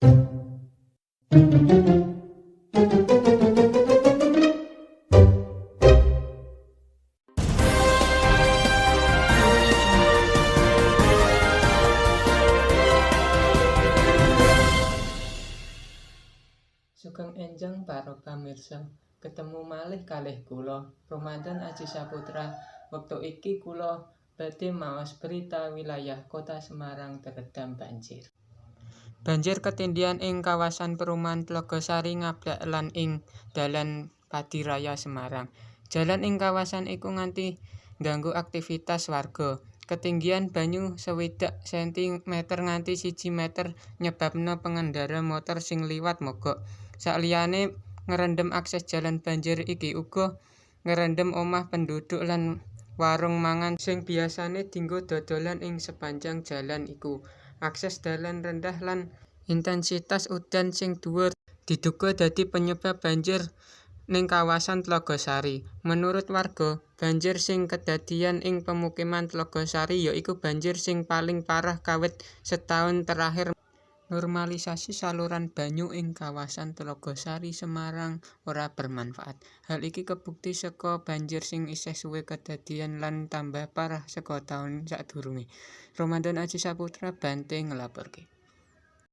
Sugeng enjang para pamirsa, ketemu malih kalih kula, Ramadan Aji Saputra. Wektu iki kula badhe maos berita wilayah Kota Semarang terendam banjir. Banjir ketindihan ing kawasan perumahan Tlogosari ngablak lan ing dalan Padiraya Semarang. Jalan ing kawasan iku nganti ngganggu aktivitas warga. Ketinggian banyu 60 cm nganti 1 meter nyebabna pengendara motor sing liwat mogok. Sakliyane ngerendhem akses jalan, banjir iki uga ngerendhem omah penduduk lan warung mangan sing biasane dienggo dodolan ing sepanjang jalan iku. Akses dalan rendah lan intensitas udan sing dhuwur diduga dadi penyebab banjir ning kawasan Tlogosari. Menurut warga, banjir sing kedadian ing pemukiman Tlogosari ya iku banjir sing paling parah kawit setahun terakhir. Normalisasi saluran banyu ing kawasan Tlogosari Semarang ora bermanfaat. Hal iki kabukti saka banjir sing isih suwe kedadian lan tambah parah saka taun sadurunge. Ramadan Aji Saputra, Banté nglaporke.